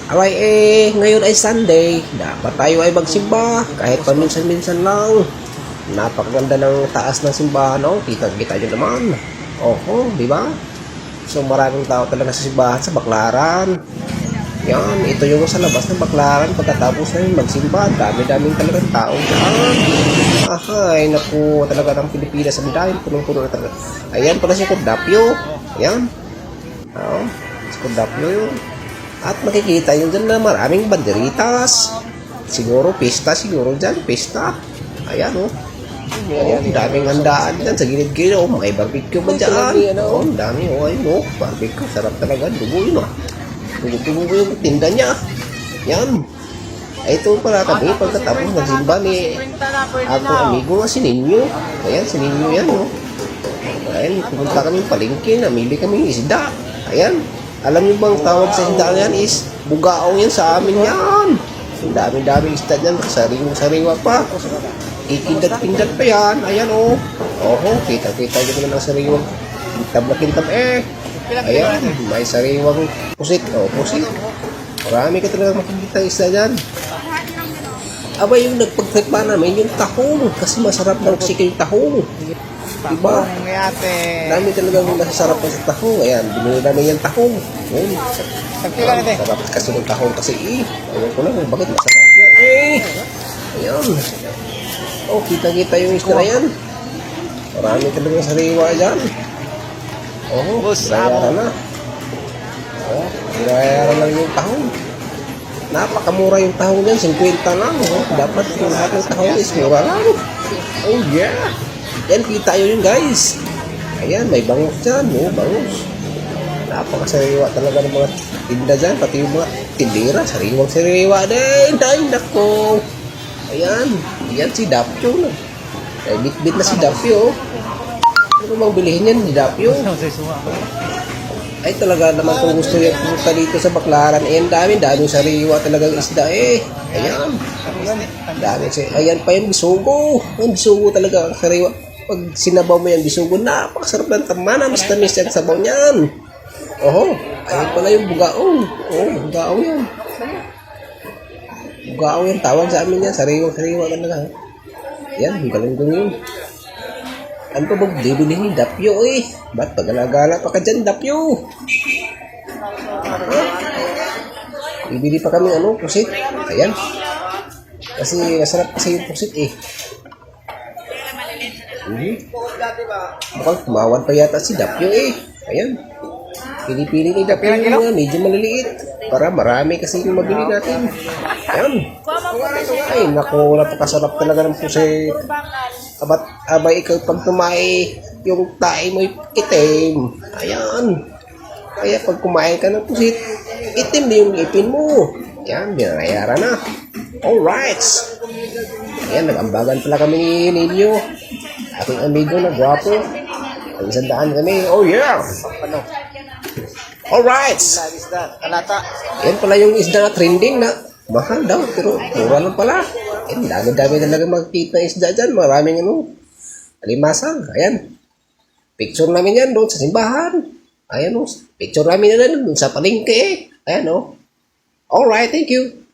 Alright, ngayon ay Sunday. Dapat tayo ay magsimba. Kahit paminsan-minsan lang. Napakaganda ng taas ng simbahan, no? Kita-kita nyo naman. Oho, di ba? So, maraming tao talaga sa simbahan sa Baclaran. Yan, ito yung sa labas ng Baclaran. Pagkatapos na yung magsimba, dami-daming talagang tao dyan. Ahay, naku, talaga ng Pilipinas. Ang dahil punong-puno na talaga. Ayan pala si Kordapyo. Ayan. Oo, si Kordapyo yun. At makikita yun dyan na maraming banderitas. Siguro pista, siguro dyan, pista. Ayan o. Ayan, daming handaan dyan sa gilid-gilid. May barbecue ba dyan? Dami o. Ayun o, barbecue. Sarap talaga. Dugo yun o. Dugo yung tinda niya. Yan. Ito pala kami pagkatapos ng simba ni akong amigo nga si Ninyo. Ayan, si Ninyo yan o. Ayan, pumunta kami palengke. Namili kami isda. Ayan. Alam niyo bang tawag sa isda yan is bugaong yan sa amin yan. Dami-dami isda dyan. Sariwa pa. Ikindat-kindat pa yan. Ayan o. Oho, kita-kita nyo naman ang sariwang kintab na kintab Ayan, may sariwang pusit. O, pusit. Marami ka talaga makikita isda dyan. Aba yung nagpag-trip pa namin yung tahong. Kasi masarap daw siya yung tahong. Diba? Dami talagang nasasarap sa tahong. Ayan, binili namin yung tahong. Ayan. Sarap kasi ng tahong kasi ayun ko lang, bakit masarap yan? Ayan. Oh, kita-kita yung isda na yan. Marami talagang sariwa dyan. Oh, binayaran na. Oh, binayaran lang yung tahong. Napakamura yung tahong dyan, 50 lang. Oh, dapat yung lahat ng tahong is mura lang. Oh, yeah. Yan, kita yun guys. Ayan, may bangus dyan. Oh, bangus. Napakasariwa talaga ng mga tinda dyan. Pati yung mga tindira. Sariwang sariwa din. Ay, nako. Ayan. Ayan si Dapyo. Ay, bit-bit na si Dapyo. Ano bang bilihin yan si Dapyo? Ay, talaga naman kung gusto yung pumunta dito sa Baclaran. Ayan, daming sariwa talagang isda Ayan. Ayan pa yung bisugo. Yung bisugo talaga ang sariwa. Pag sinabaw mo yung bisugo, napakasarap ng tamana. Mas tamis yung sabaw niyan. Oho, ayun pala yung bugaong. Oh, bugaong yan. Bugaong yung tawag sa amin yan. Sariwang-sariwa talaga. Yan, galing yun. Ano pa bang bibili ni Dapyo Ba't pag-alagala pa ka dyan, Dapyo? Bibili pa kami pusit. Ayan. Kasi masarap kasi yung pusit Mukhang kumawan pa yata si Dapyo Ayan. Pili-pili ni Dapyo yung medyo maliliit. Para marami kasi yung mabili natin. Ayan. Ay, naku, napakasarap talaga ng pusit. Abay ikaw pag tumay, yung tae mo itim. Ayan. Kaya pag kumain ka ng pusit, itim din yung ipin mo. Ayan, binayaran na. Alright. Ayan, nag-ambagan pala kami ni Ninyo. Aking amigo na gwapo. Nag-isandaan kami. Oh yeah! Alright! Yan pala yung isda na trending na mahal daw, pero mura lang pala. Yan, dami-dami talaga makikita na isda dyan. Maraming alimasag. Ayan. Picture namin yan doon sa simbahan. Ayan picture namin yan doon sa palengke Ayan Alright, thank you.